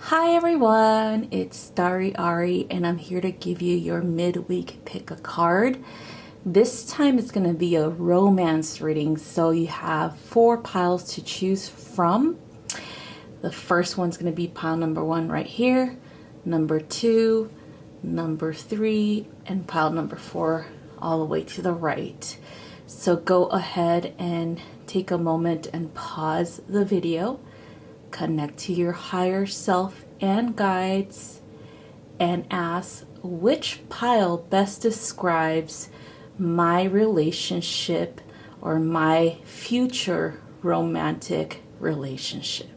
Hi everyone, it's StariAri and I'm here to give you your midweek pick a card. This time it's going to be a romance reading, so you have 4 piles to choose from. The first one's going to be pile number 1 right here, number 2, number 3, and pile number 4 all the way to the right. So go ahead and take a moment and pause the video. Connect to your higher self and guides and ask which pile best describes my relationship or my future romantic relationship.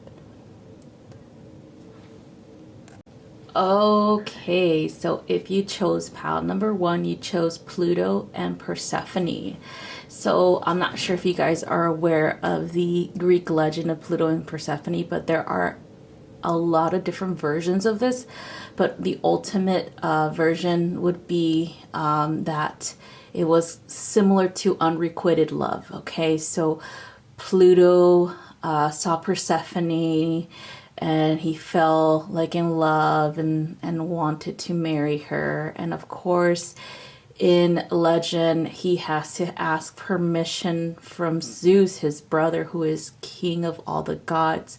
Okay, so if you chose pile number 1, you chose Pluto and Persephone. So I'm not sure if you guys are aware of the Greek legend of Pluto and Persephone, but there are a lot of different versions of this. But the ultimate version would be that it was similar to unrequited love. Okay, so Pluto saw Persephone and he fell like in love and wanted to marry her. And of course, in legend, he has to ask permission from Zeus, his brother, who is king of all the gods,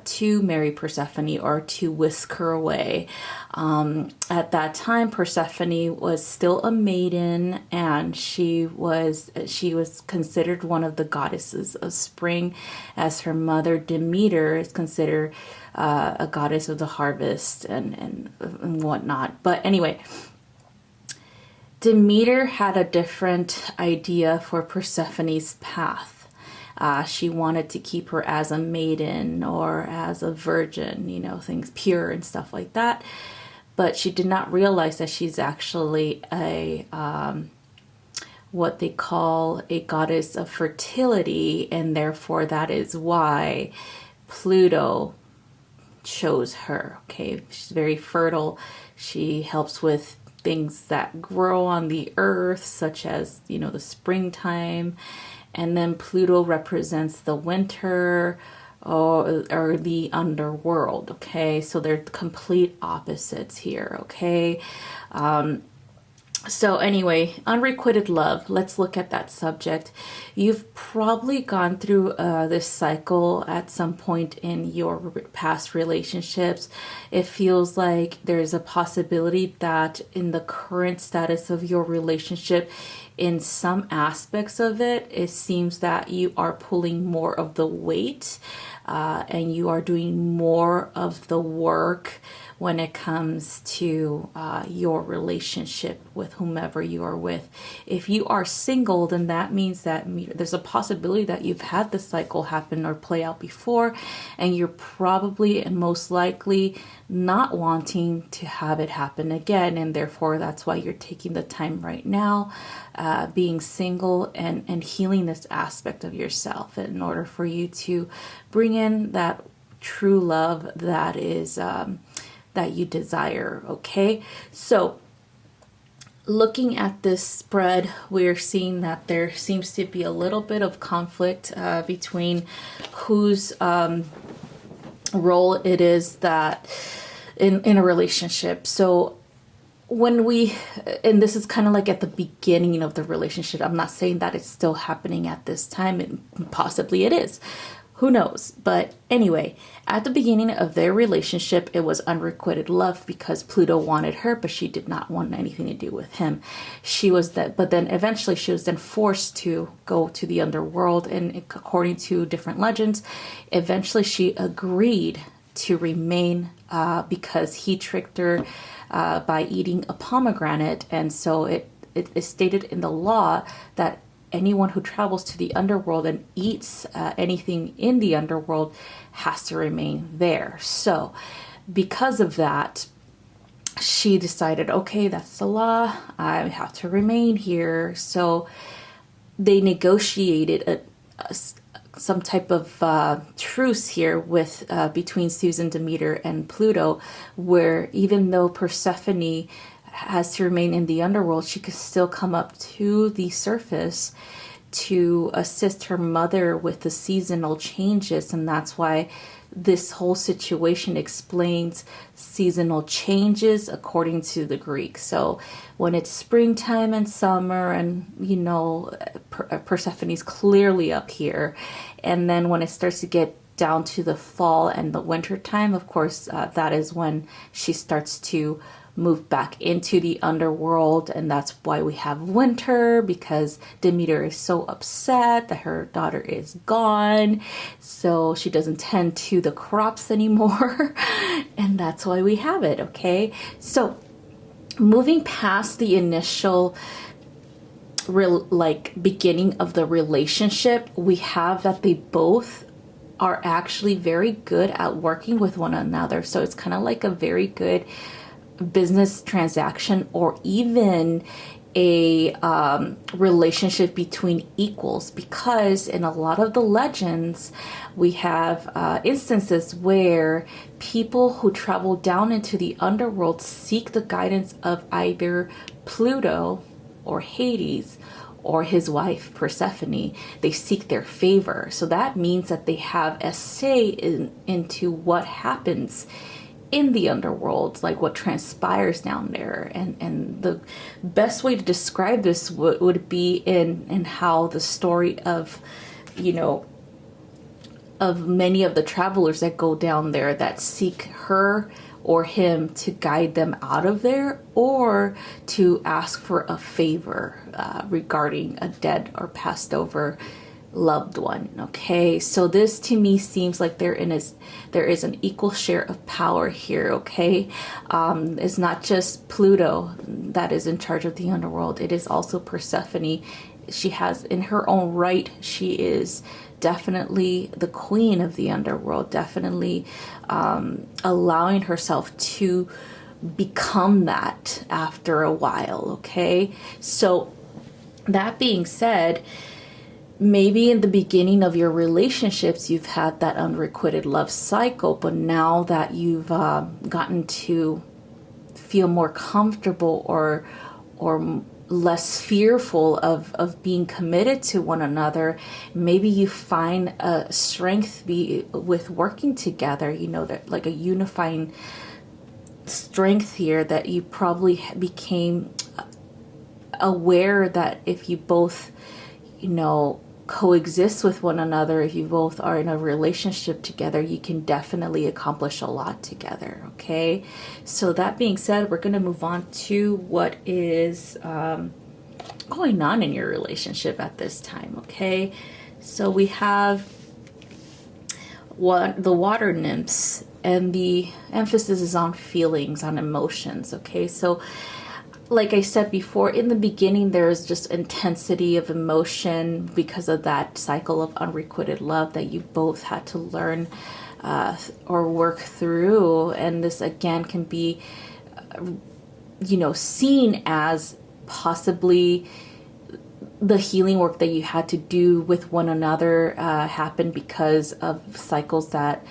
to marry Persephone or to whisk her away. At that time, Persephone was still a maiden, and she was considered one of the goddesses of spring, as her mother Demeter is considered a goddess of the harvest and whatnot. But anyway, Demeter had a different idea for Persephone's path. She wanted to keep her as a maiden or as a virgin, you know, things pure and stuff like that. But she did not realize that she's actually a what they call a goddess of fertility, and therefore that is why Pluto chose her. Okay, she's very fertile. She helps with things that grow on the earth, such as, you know, the springtime. And then Pluto represents the winter or the underworld. Okay, so they're complete opposites here. Okay, so anyway, unrequited love. Let's look at that subject. You've probably gone through this cycle at some point in your past relationships. It feels like there's a possibility that in the current status of your relationship, in some aspects of it, it seems that you are pulling more of the weight and you are doing more of the work when it comes to your relationship with whomever you are with. If you are single, then that means that there's a possibility that you've had this cycle happen or play out before, and you're probably and most likely not wanting to have it happen again, and therefore that's why you're taking the time right now, being single and healing this aspect of yourself in order for you to bring in that true love that is that you desire. Okay, so looking at this spread, we're seeing that there seems to be a little bit of conflict between whose role it is that in a relationship. So when and this is kind of like at the beginning of the relationship, I'm not saying that it's still happening at this time, and possibly it is. Who knows? But anyway, at the beginning of their relationship, it was unrequited love because Pluto wanted her, but she did not want anything to do with him. But then eventually she was then forced to go to the underworld. And according to different legends, eventually she agreed to remain because he tricked her by eating a pomegranate. And so it is stated in the law that anyone who travels to the underworld and eats anything in the underworld has to remain there. So because of that, she decided, okay, that's the law, I have to remain here. So they negotiated some type of truce here with between Susan, Demeter, and Pluto, where even though Persephone has to remain in the underworld, she could still come up to the surface to assist her mother with the seasonal changes, and that's why this whole situation explains seasonal changes according to the Greek. So when it's springtime and summer, and Persephone's clearly up here, and then when it starts to get down to the fall and the winter time, of course, that is when she starts to move back into the underworld, and that's why we have winter, because Demeter is so upset that her daughter is gone, so she doesn't tend to the crops anymore. And that's why we have it. Okay, so moving past the initial beginning of the relationship, we have that they both are actually very good at working with one another. So it's kind of like a very good business transaction, or even a relationship between equals, because in a lot of the legends we have instances where people who travel down into the underworld seek the guidance of either Pluto or Hades or his wife Persephone. They seek their favor. So that means that they have a say into what happens in the underworld, like what transpires down there. And the best way to describe this would be in how the story of many of the travelers that go down there that seek her or him to guide them out of there, or to ask for a favor regarding a dead or passed over loved one. Okay, so this to me seems like there is an equal share of power here. Okay, it's not just Pluto that is in charge of the underworld, it is also Persephone. She has, in her own right, she is definitely the queen of the underworld, definitely allowing herself to become that after a while. Okay, so that being said, maybe in the beginning of your relationships you've had that unrequited love cycle, but now that you've gotten to feel more comfortable or less fearful of being committed to one another, maybe you find a strength with working together, that like a unifying strength here, that you probably became aware that if you both coexist with one another, if you both are in a relationship together, you can definitely accomplish a lot together. Okay, so that being said, we're going to move on to what is going on in your relationship at this time. Okay, so we have the water nymphs, and the emphasis is on feelings, on emotions. Okay, so like I said before, in the beginning, there's just intensity of emotion because of that cycle of unrequited love that you both had to learn or work through. And this, again, can be, seen as possibly the healing work that you had to do with one another happened because of cycles that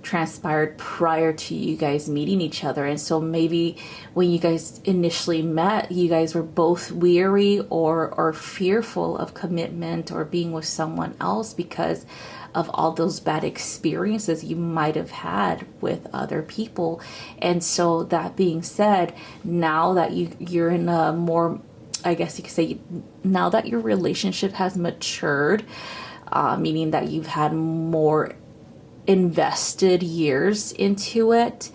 transpired prior to you guys meeting each other. And so maybe when you guys initially met, you guys were both weary or fearful of commitment or being with someone else because of all those bad experiences you might have had with other people. And so that being said, now that you're in a more, I guess you could say, now that your relationship has matured, meaning that you've had more invested years into it,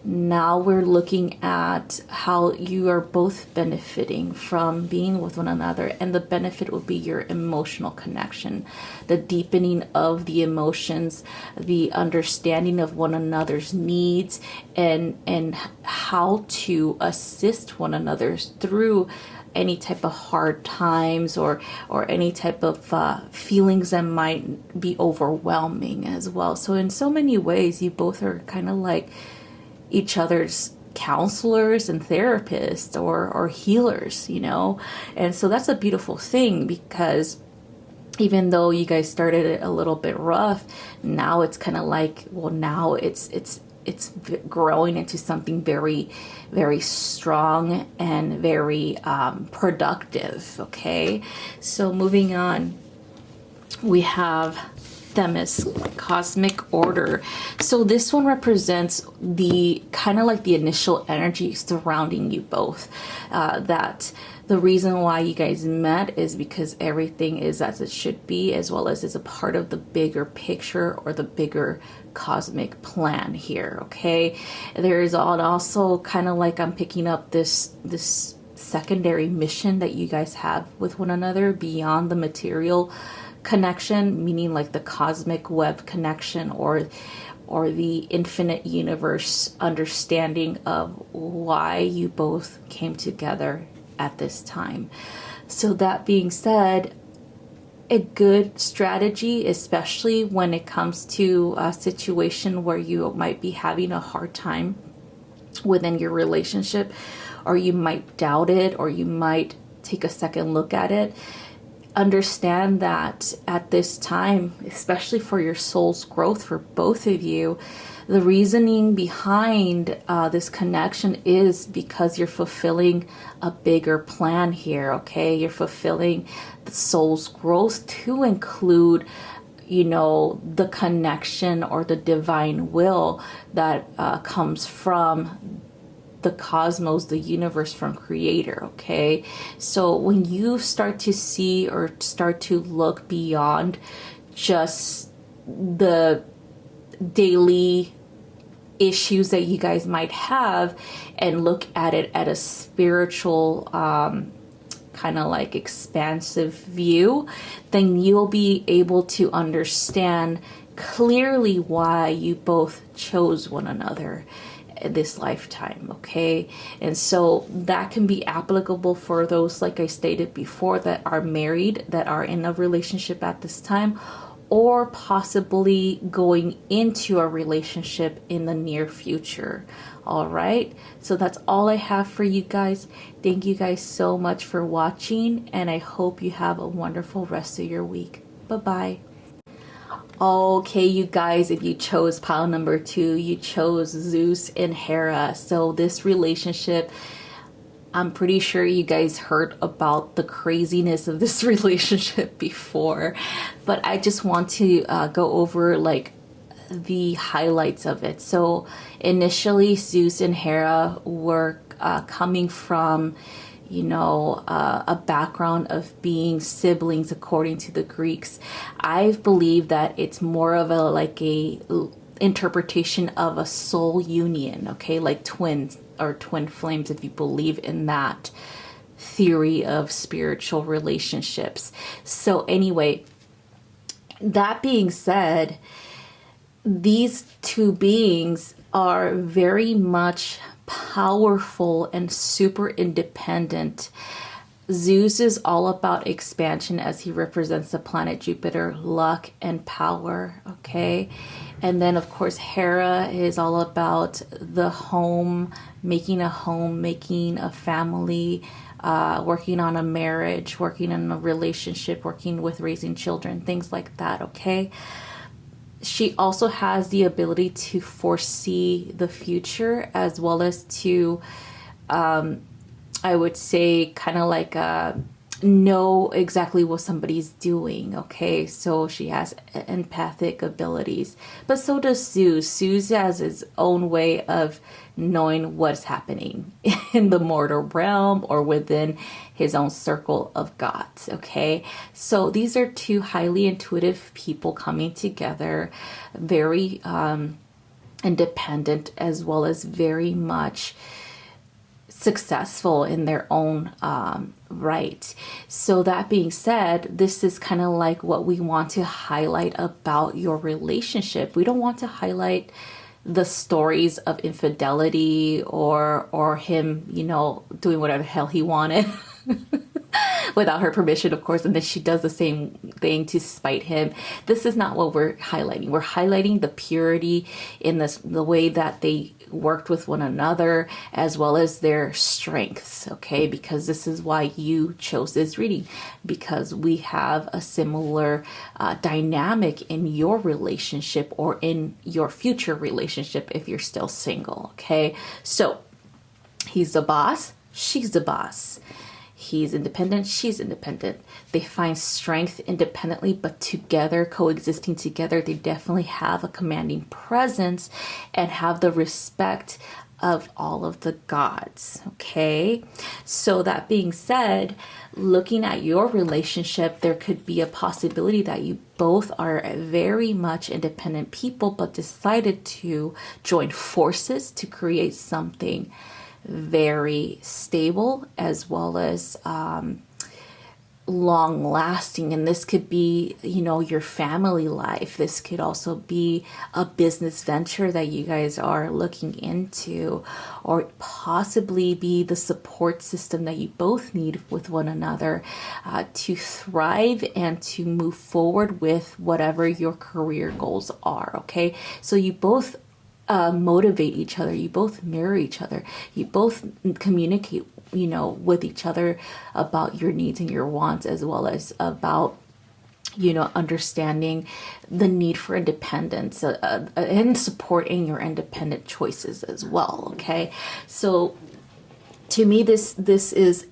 now we're looking at how you are both benefiting from being with one another. And the benefit would be your emotional connection, the deepening of the emotions, the understanding of one another's needs, and how to assist one another through any type of hard times or any type of feelings that might be overwhelming as well. So in so many ways, you both are kind of like each other's counselors and therapists or healers, and so that's a beautiful thing, because even though you guys started it a little bit rough, now it's kind of like, well, now it's growing into something very, very strong and very productive. Okay, so moving on. we have Themis, cosmic order. So this one represents the kind of like the initial energy surrounding you both. That the reason why you guys met is because everything is as it should be, as well as is a part of the bigger picture or the bigger cosmic plan here. Okay, there is also kind of like I'm picking up this secondary mission that you guys have with one another beyond the material connection, meaning like the cosmic web connection or the infinite universe understanding of why you both came together at this time. So that being said, a good strategy, especially when it comes to a situation where you might be having a hard time within your relationship, or you might doubt it, or you might take a second look at it. Understand that at this time, especially for your soul's growth for both of you, the reasoning behind this connection is because you're fulfilling a bigger plan here, okay? You're fulfilling the soul's growth to include, you know, the connection or the divine will that comes from the cosmos, the universe, from creator. Okay, so when you start to see or start to look beyond just the daily issues that you guys might have and look at it at a spiritual kind of like expansive view, then you'll be able to understand clearly why you both chose one another this lifetime. Okay, and so that can be applicable for those, like I stated before, that are married, that are in a relationship at this time, or possibly going into a relationship in the near future. All right, so that's all I have for you guys. Thank you guys so much for watching, and I hope you have a wonderful rest of your week. Bye bye. Okay, you guys, if you chose pile number 2, you chose Zeus and Hera. So this relationship, I'm pretty sure you guys heard about the craziness of this relationship before, but I just want to go over like the highlights of it. So initially, Zeus and Hera were coming from, you know, a background of being siblings according to the Greeks. I believe that it's more of a like a interpretation of a soul union, okay, like twins or twin flames, if you believe in that theory of spiritual relationships. So anyway, that being said, these two beings are very much powerful and super independent. Zeus is all about expansion as he represents the planet Jupiter, luck and power, okay? And then of course Hera is all about the home, making a family, working on a marriage, working in a relationship, working with raising children, things like that, okay? She also has the ability to foresee the future, as well as to, I would say, kind of like know exactly what somebody's doing. Okay, so she has empathic abilities, but so does Zeus. Zeus has his own way of knowing what's happening in the mortal realm or within his own circle of gods. Okay, so these are two highly intuitive people coming together, very independent, as well as very much successful in their own right. So that being said, this is kind of like what we want to highlight about your relationship. We don't want to highlight the stories of infidelity or him, you know, doing whatever the hell he wanted without her permission, of course, and then she does the same thing to spite him. This is not what we're highlighting. We're highlighting the purity in the way that they worked with one another, as well as their strengths, okay? Because this is why you chose this reading, because we have a similar dynamic in your relationship or in your future relationship if you're still single, okay? So he's the boss, she's the boss. He's independent, she's independent. They find strength independently, but together, coexisting together, they definitely have a commanding presence and have the respect of all of the gods. Okay, so that being said, looking at your relationship, there could be a possibility that you both are very much independent people, but decided to join forces to create something very stable as well as long lasting. And this could be, your family life. This could also be a business venture that you guys are looking into, or possibly be the support system that you both need with one another to thrive and to move forward with whatever your career goals are. Okay, so you both motivate each other, you both mirror each other, you both communicate with each other about your needs and your wants, as well as about understanding the need for independence and supporting your independent choices as well. Okay, so to me, this is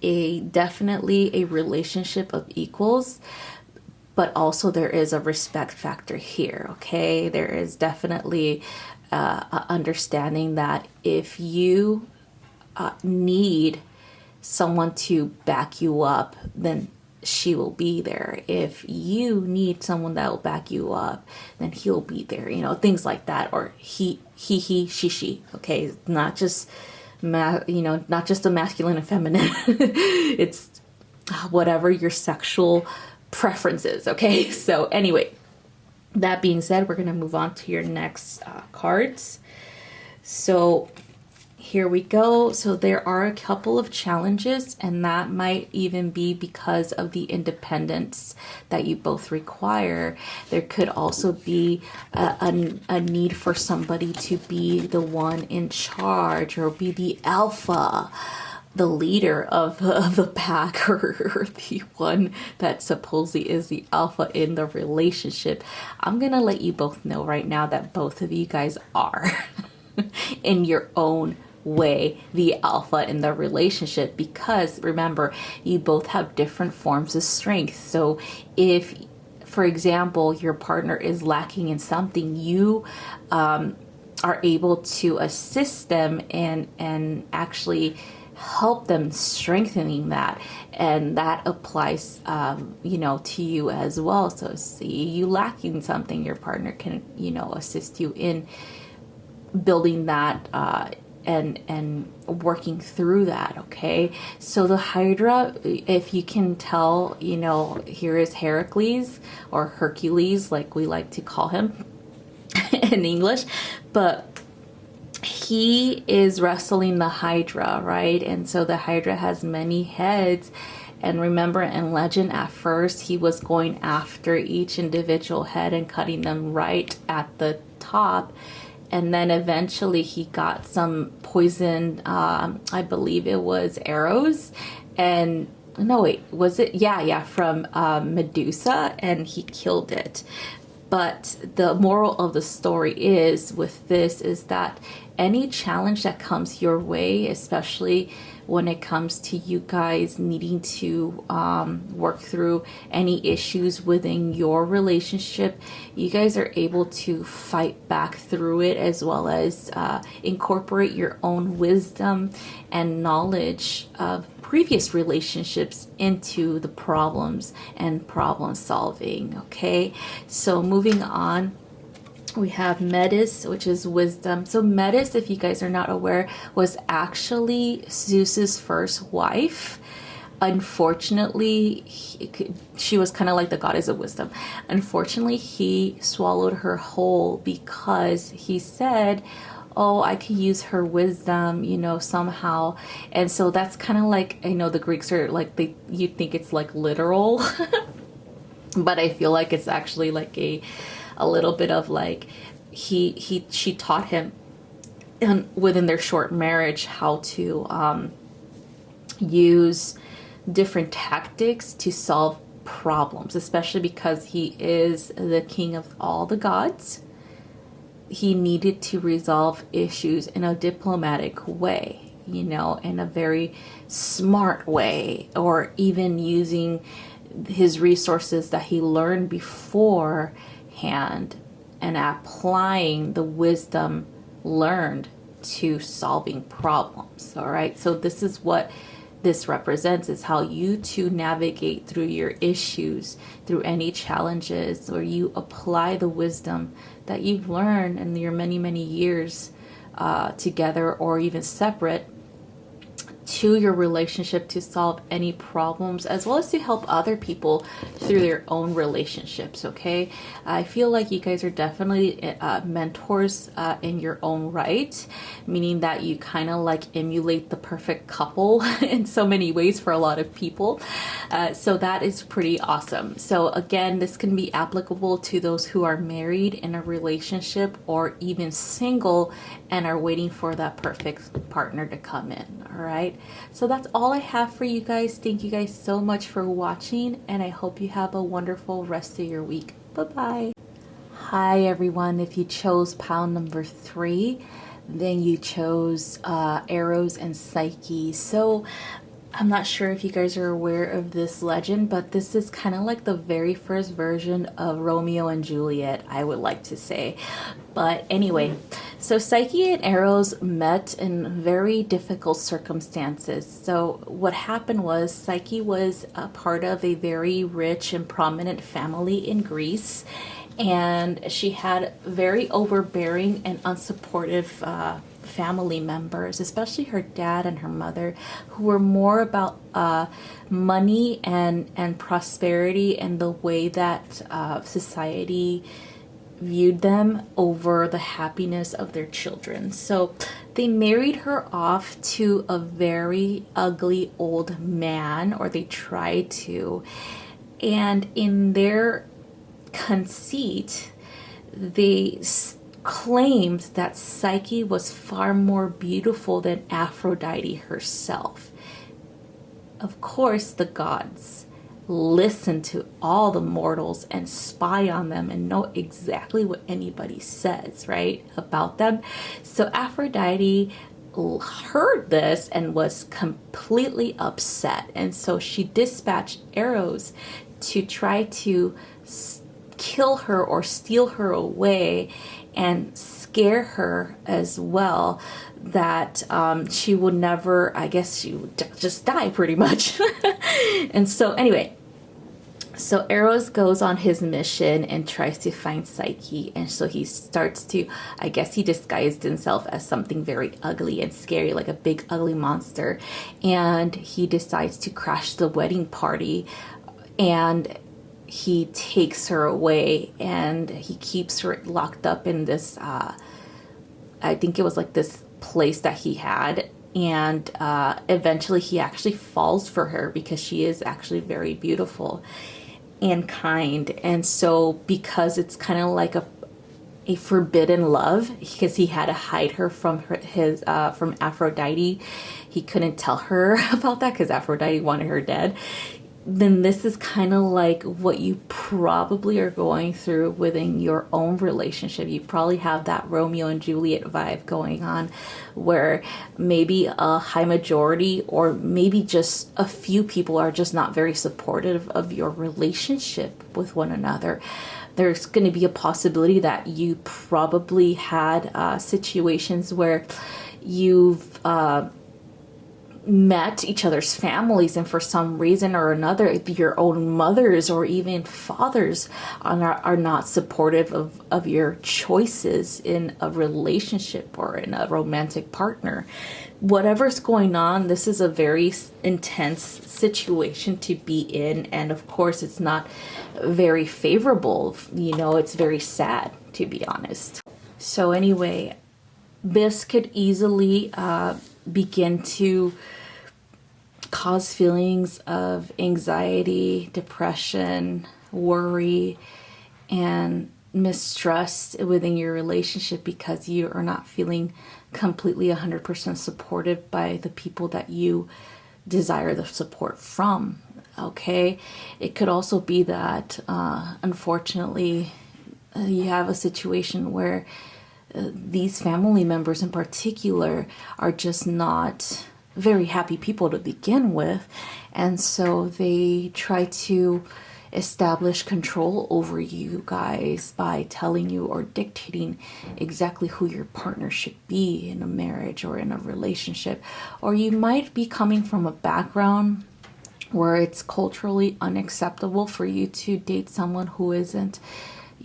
definitely a relationship of equals, but also there is a respect factor here. Okay, there is definitely understanding that if you need someone to back you up, then she will be there. If you need someone that will back you up, then he'll be there. Things like that, or he, she. Okay, not just not just a masculine and feminine. It's whatever your sexual preference is. Okay, so anyway. That being said, we're going to move on to your next cards. So here we go. So there are a couple of challenges, and that might even be because of the independence that you both require. There could also be a need for somebody to be the one in charge, or be the alpha, the leader of the pack, or the one that supposedly is the alpha in the relationship. I'm gonna let you both know right now that both of you guys are in your own way the alpha in the relationship, because remember, you both have different forms of strength. So if, for example, your partner is lacking in something, you are able to assist them and actually help them strengthening that, and that applies to you as well. So see you lacking something, your partner can assist you in building that and working through that. Okay, so the Hydra, if you can tell, here is Heracles, or Hercules like we like to call him in English, but he is wrestling the Hydra, right? And so the Hydra has many heads. And remember, in legend, at first, he was going after each individual head and cutting them right at the top. And then eventually he got some poison, I believe it was arrows. And no, wait, was it? Yeah, from Medusa, and he killed it. But the moral of the story is that any challenge that comes your way, especially when it comes to you guys needing to work through any issues within your relationship, you guys are able to fight back through it, as well as incorporate your own wisdom and knowledge of previous relationships into the problems and problem solving. Okay, so moving on, we have Metis, which is wisdom. So Metis, if you guys are not aware, was actually Zeus's first wife. Unfortunately, she was kind of like the goddess of wisdom. Unfortunately, he swallowed her whole because he said, oh, I could use her wisdom, somehow. And so that's kind of like, the Greeks are like, you think it's like literal, but I feel like it's actually like a little bit of like, she taught him within their short marriage how to use different tactics to solve problems, especially because he is the king of all the gods. He needed to resolve issues in a diplomatic way. in a very smart way, or even using his resources that he learned beforehand and applying the wisdom learned to solving problems. All right. So this is what this represents, is how you two navigate through your issues, through any challenges, or you apply the wisdom that you've learned in your many, many years together, or even separate, to your relationship to solve any problems, as well as to help other people through their own relationships. Okay, I feel like you guys are definitely mentors in your own right, meaning that you kind of like emulate the perfect couple in so many ways for a lot of people. So that is pretty awesome. So again, this can be applicable to those who are married in a relationship, or even single and are waiting for that perfect partner to come in. All right. So that's all I have for you guys. Thank you guys so much for watching, and I hope you have a wonderful rest of your week. Bye-bye. Hi, everyone. If you chose pile number 3, then you chose Eros and Psyche. So I'm not sure if you guys are aware of this legend, but this is kind of like the very first version of Romeo and Juliet, I would like to say. But anyway, so Psyche and Eros met in very difficult circumstances. So what happened was, Psyche was a part of a very rich and prominent family in Greece, and she had very overbearing and unsupportive family members, especially her dad and her mother, who were more about money and prosperity and the way that society viewed them over the happiness of their children. So they married her off to a very ugly old man, or they tried to. And in their conceit, they claimed that Psyche was far more beautiful than Aphrodite herself. Of course, the gods listen to all the mortals and spy on them and know exactly what anybody says, right, about them. So Aphrodite heard this and was completely upset, and so she dispatched Eros to try to kill her or steal her away and scare her as well, that she would never, I guess she would just die pretty much. And so anyway, so Eros goes on his mission and tries to find Psyche, and so he starts to, I guess he disguised himself as something very ugly and scary, like a big ugly monster, and he decides to crash the wedding party, and he takes her away, and he keeps her locked up in this I think it was like this place that he had, and eventually he actually falls for her because she is actually very beautiful and kind. And so because it's kind of like a forbidden love, because he had to hide her from from Aphrodite, he couldn't tell her about that because Aphrodite wanted her dead. Then this is kind of like what you probably are going through within your own relationship. You probably have that Romeo and Juliet vibe going on, where maybe a high majority or maybe just a few people are just not very supportive of your relationship with one another. There's going to be a possibility that you probably had situations where you've met each other's families, and for some reason or another, your own mothers or even fathers are not supportive of your choices in a relationship or in a romantic partner. Whatever's going on, this is a very intense situation to be in, and of course it's not very favorable. It's very sad, to be honest. So anyway, this could easily begin to cause feelings of anxiety, depression, worry, and mistrust within your relationship, because you are not feeling completely 100% supported by the people that you desire the support from. Okay, it could also be that unfortunately you have a situation where these family members in particular are just not very happy people to begin with. And so they try to establish control over you guys by telling you or dictating exactly who your partner should be in a marriage or in a relationship. Or you might be coming from a background where it's culturally unacceptable for you to date someone who isn't,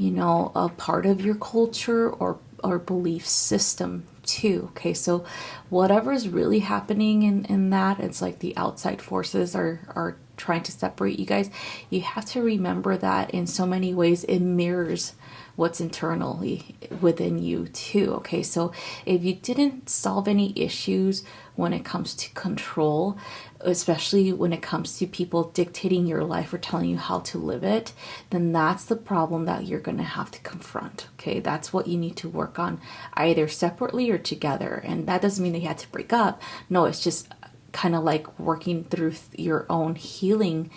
a part of your culture or belief system too. Okay, so whatever's really happening in that, it's like the outside forces are trying to separate you guys. You have to remember that in so many ways it mirrors what's internally within you too. Okay, so if you didn't solve any issues when it comes to control, especially when it comes to people dictating your life or telling you how to live it, then that's the problem that you're going to have to confront. Okay, that's what you need to work on, either separately or together. And that doesn't mean that you have to break up. No, it's just kind of like working through your own healing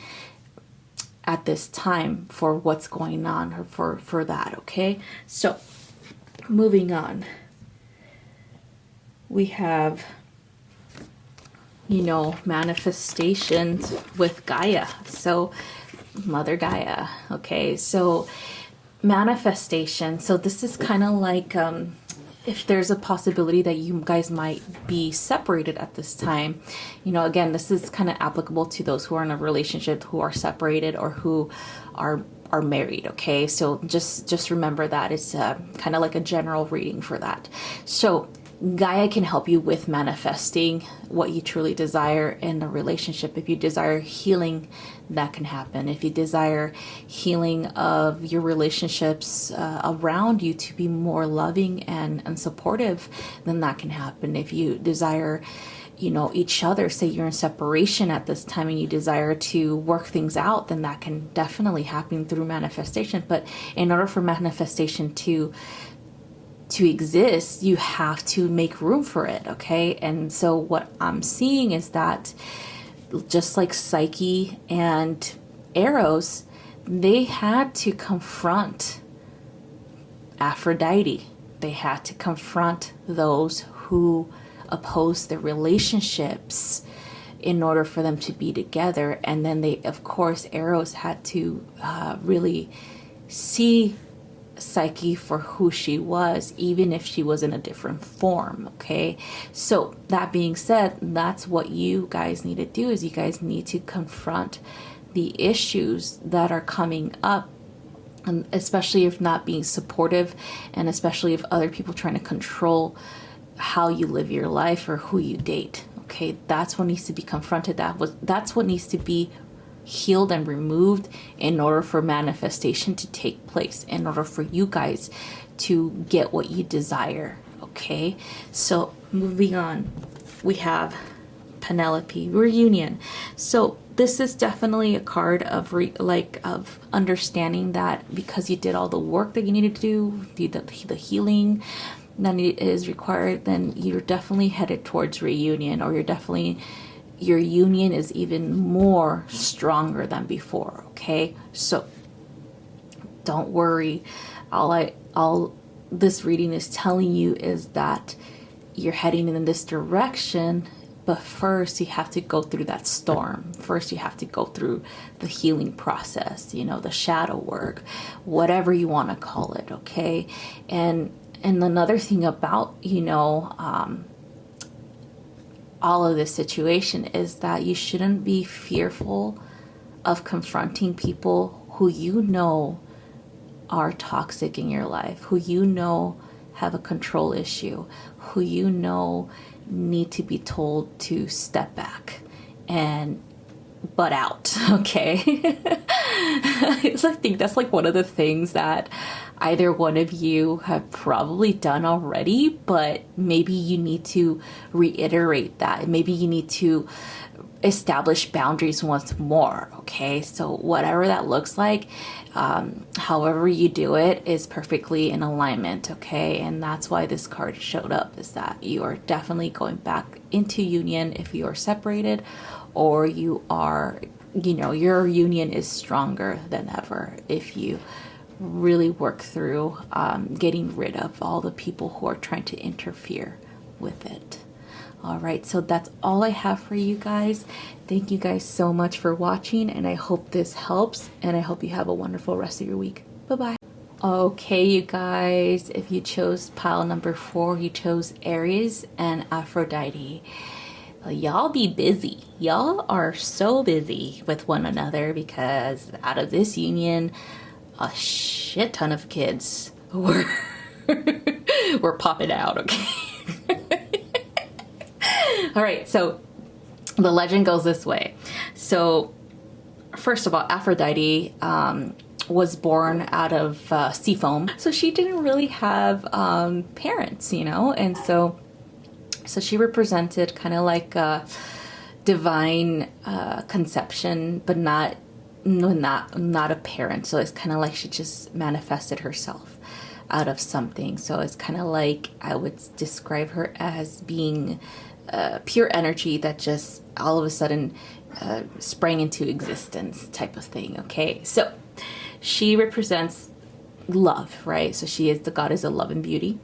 at this time for what's going on, or for that. Okay, so moving on, we have manifestations with Gaia. So Mother Gaia. Okay, so manifestation. So this is kind of like if there's a possibility that you guys might be separated at this time. Again, this is kind of applicable to those who are in a relationship, who are separated, or who are married. Okay, so just remember that it's kind of like a general reading for that. So Gaia can help you with manifesting what you truly desire in a relationship. If you desire healing, that can happen. If you desire healing of your relationships around you to be more loving and supportive, then that can happen. If you desire each other, say you're in separation at this time and you desire to work things out, then that can definitely happen through manifestation. But in order for manifestation to exist, you have to make room for it. Okay, and so what I'm seeing is that just like Psyche and Eros, they had to confront Aphrodite. They had to confront those who opposed their relationships in order for them to be together. And then of course, Eros had to really see Psyche for who she was, even if she was in a different form. Okay, so that being said, that's what you guys need to do, is you guys need to confront the issues that are coming up, and especially if not being supportive, and especially if other people trying to control how you live your life or who you date. Okay, that's what needs to be confronted. That's what needs to be healed and removed in order for manifestation to take place, in order for you guys to get what you desire. Okay, so moving on, we have Penelope, reunion. So this is definitely a card of of understanding that because you did all the work that you needed to do, the healing that is required, then you're definitely headed towards reunion, or your union is even more stronger than before. Okay, so don't worry. All this reading is telling you is that you're heading in this direction, but first you have to go through that storm. First you have to go through the healing process, the shadow work, whatever you want to call it. Okay, and another thing about all of this situation is that you shouldn't be fearful of confronting people who are toxic in your life, who have a control issue, who need to be told to step back and butt out. Okay. I think that's like one of the things that either one of you have probably done already, but maybe you need to reiterate that. Maybe you need to establish boundaries once more. Okay, so whatever that looks like, however you do it is perfectly in alignment. Okay, and that's why this card showed up, is that you are definitely going back into union if you are separated, or you are, your union is stronger than ever if you really work through getting rid of all the people who are trying to interfere with it. All right, so that's all I have for you guys. Thank you guys so much for watching, and I hope this helps, and I hope you have a wonderful rest of your week. Bye-bye. Okay, you guys, if you chose pile number 4, you chose Aries and Aphrodite. Y'all be busy. Y'all are so busy with one another, because out of this union, a shit ton of kids were popping out, okay? All right, so the legend goes this way. So first of all, Aphrodite was born out of sea foam. So she didn't really have parents, you know? And so she represented kind of like a divine conception, but not a parent. So it's kind of like she just manifested herself out of something. So it's kind of like I would describe her as being pure energy that just all of a sudden sprang into existence type of thing. Okay, so she represents love, right? So she is the goddess of love and beauty.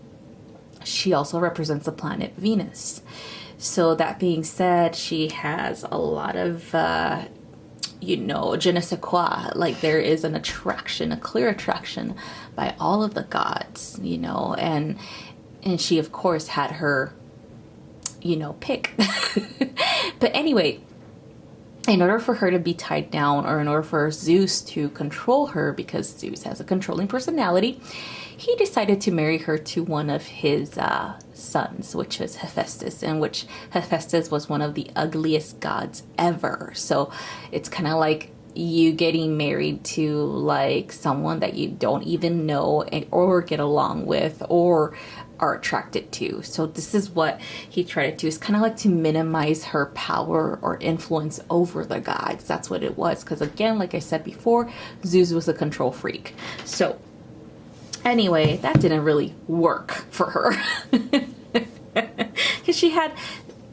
She also represents the planet Venus. So that being said, she has a lot of je ne sais quoi, like there is an attraction, a clear attraction by all of the gods, and she of course had her pick. But anyway, in order for her to be tied down, or in order for Zeus to control her, because Zeus has a controlling personality, he decided to marry her to one of his sons, which was Hephaestus, and which Hephaestus was one of the ugliest gods ever. So it's kind of like you getting married to like someone that you don't even know or get along with or are attracted to. So this is what he tried to do, is kind of like to minimize her power or influence over the gods. That's what it was, because again, like I said before, Zeus was a control freak. So anyway, that didn't really work for her, because she had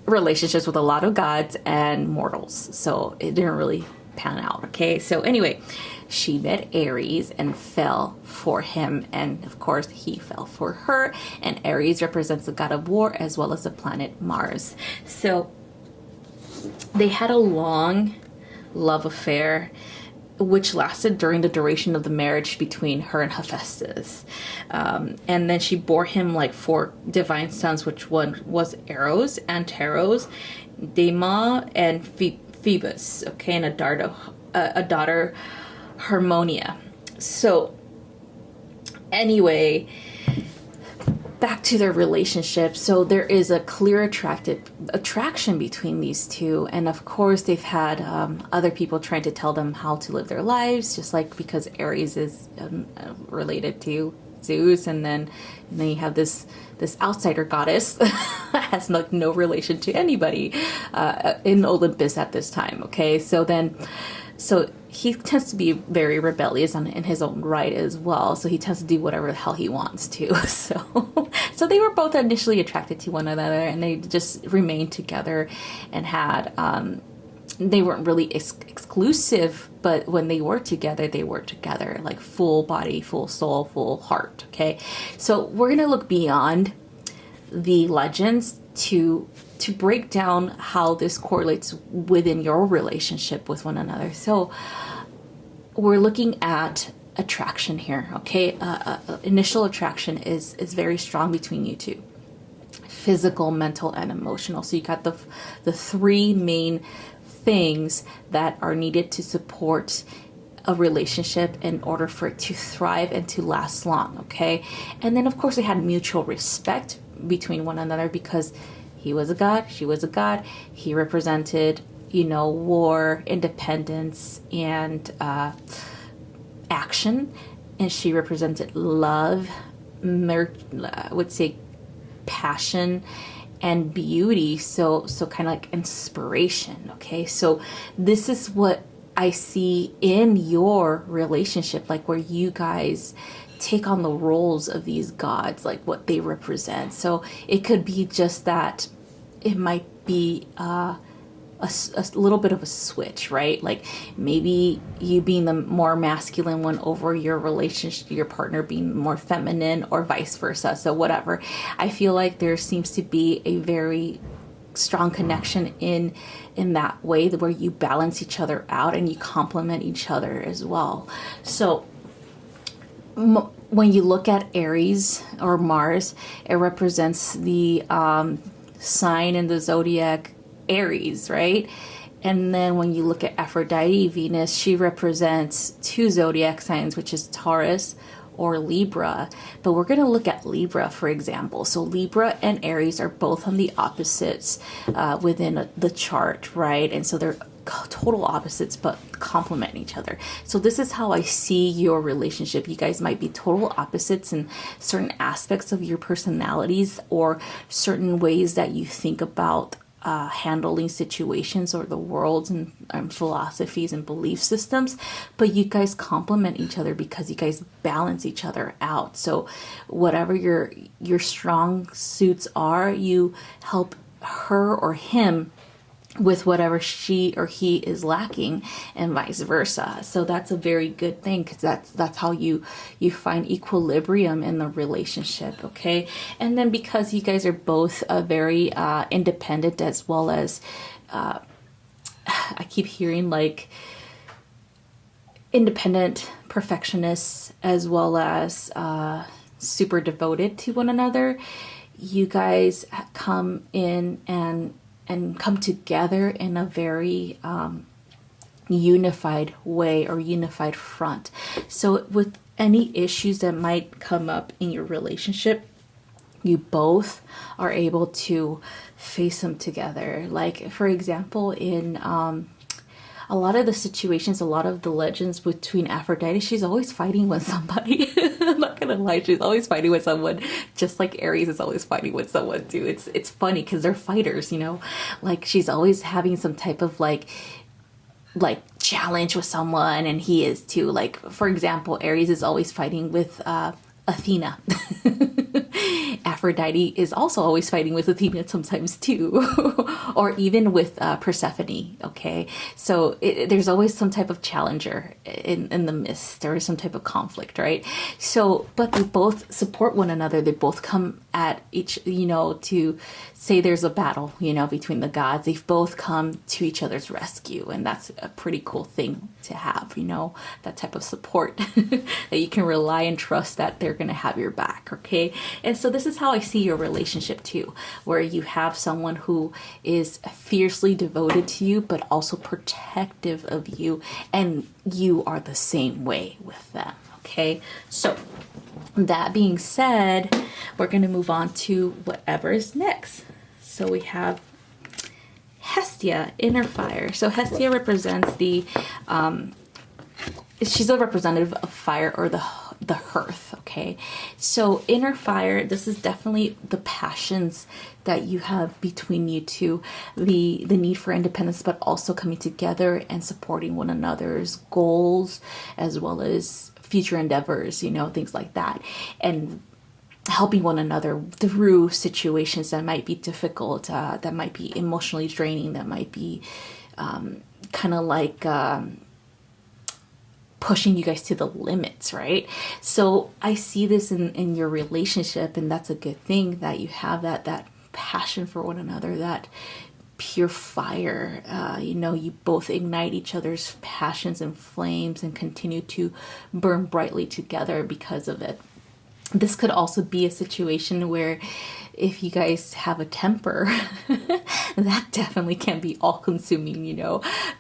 relationships with a lot of gods and mortals, so it didn't really pan out. Okay, so anyway, she met Aries and fell for him, and of course he fell for her. And Aries represents the god of war as well as the planet Mars. So they had a long love affair, which lasted during the duration of the marriage between her and Hephaestus. And then she bore him like 4 divine sons, which one was Eros, Anteros, Dema, and Phoebus, okay, and a daughter, Harmonia. So anyway, back to their relationship. So there is a clear attraction between these two, and of course they've had other people trying to tell them how to live their lives, just like because Aries is related to Zeus, and then you have this outsider goddess that has like no relation to anybody in Olympus at this time. Okay, so he tends to be very rebellious in his own right as well. So he tends to do whatever the hell he wants to. So they were both initially attracted to one another, and they just remained together and had, they weren't really exclusive, but when they were together like full body, full soul, full heart. Okay. So we're going to look beyond the legends to break down how this correlates within your relationship with one another. So we're looking at attraction here, okay? Initial attraction is very strong between you two. Physical, mental, and emotional. So you got the 3 main things that are needed to support a relationship in order for it to thrive and to last long, okay? And then of course they had mutual respect between one another, because he was a god, she was a god. He represented, war, independence, and action. And she represented love, I would say passion, and beauty. So kind of like inspiration. Okay, so this is what I see in your relationship, like where you guys take on the roles of these gods, like what they represent. So it could be just that it might be a little bit of a switch, right? Like maybe you being the more masculine one over your relationship, your partner being more feminine, or vice versa. So whatever. I feel like there seems to be a very strong connection in that way, where you balance each other out and you complement each other as well. So when you look at Aries or Mars, it represents the sign in the zodiac Aries, right? And then when you look at Aphrodite, Venus, she represents two zodiac signs, which is Taurus or Libra. But we're going to look at Libra, for example. So Libra and Aries are both on the opposites within the chart, right? And so they're total opposites but complement each other. So this is how I see your relationship. You guys might be total opposites in certain aspects of your personalities, or certain ways that you think about handling situations or the world, and philosophies and belief systems, but you guys complement each other because you guys balance each other out. So whatever your strong suits are, you help her or him with whatever she or he is lacking, and vice versa. So that's a very good thing, because that's how you find equilibrium in the relationship. Okay. And then because you guys are both very independent, as well as I keep hearing like independent perfectionists, as well as super devoted to one another, you guys come in and come together in a very unified way, or unified front. So with any issues that might come up in your relationship, you both are able to face them together. Like, for example, in a lot of the situations, a lot of the legends between Aphrodite, she's always fighting with somebody. I'm not gonna lie, she's always fighting with someone, just like Aries is always fighting with someone too. It's funny because they're fighters, you know? Like, she's always having some type of like challenge with someone, and he is too. Like, for example, Aries is always fighting with Athena. Aphrodite is also always fighting with Athena sometimes too, or even with Persephone. Okay, so there's always some type of challenger in the midst, or some type of conflict, right? So, but they both support one another. They both come at each, to say there's a battle, between the gods. They've both come to each other's rescue, and that's a pretty cool thing to have, that type of support that you can rely and trust that they're going to have your back. Okay. And so this is how I see your relationship too, where you have someone who is fiercely devoted to you, but also protective of you, and you are the same way with them. Okay. So that being said, we're going to move on to whatever is next. So we have Hestia, inner fire. So Hestia represents she's a representative of fire, or the hearth. Okay, so inner fire, this is definitely the passions that you have between you two, the need for independence, but also coming together and supporting one another's goals, as well as future endeavors, things like that, and helping one another through situations that might be difficult, that might be emotionally draining, that might be kind of like pushing you guys to the limits, right? So I see this in your relationship, and that's a good thing, that you have that passion for one another, that pure fire. You both ignite each other's passions and flames, and continue to burn brightly together because of it. This could also be a situation where, if you guys have a temper, that definitely can be all consuming,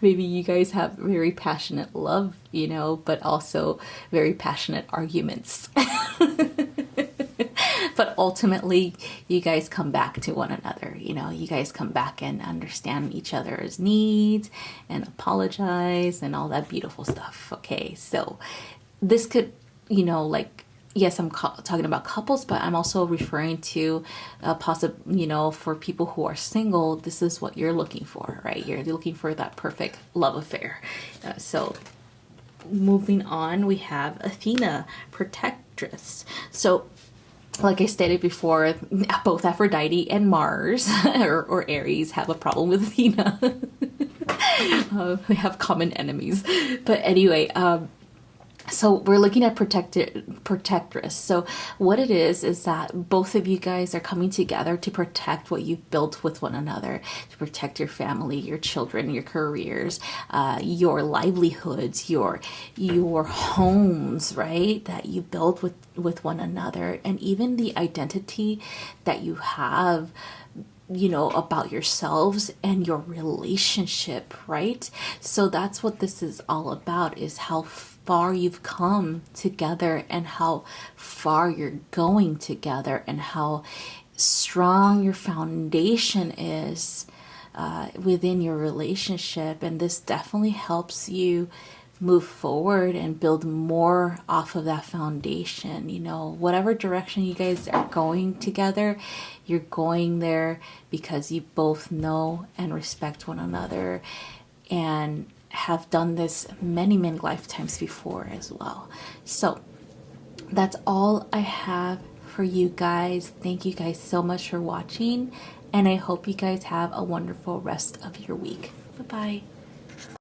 Maybe you guys have very passionate love, but also very passionate arguments. But ultimately, you guys come back to one another, you guys come back and understand each other's needs and apologize and all that beautiful stuff. Okay, so this could, yes, I'm talking about couples, but I'm also referring to for people who are single. This is what you're looking for, right? You're looking for that perfect love affair. So moving on, we have Athena, protectress. So like I stated before, both Aphrodite and Mars or Aries have a problem with Athena. They have common enemies. But anyway, so we're looking at protectress. So what it is that both of you guys are coming together to protect what you've built with one another, to protect your family, your children, your careers, your livelihoods, your homes, right? That you build with one another, and even the identity that you have, you know, about yourselves and your relationship, right? So that's what this is all about, is how far you've come together and how far you're going together and how strong your foundation is within your relationship. And this definitely helps you move forward and build more off of that foundation. You know, whatever direction you guys are going together, you're going there because you both know and respect one another and have done this many, many lifetimes before as well. So that's all I have for you guys. Thank you guys so much for watching, and I hope you guys have a wonderful rest of your week. Bye bye.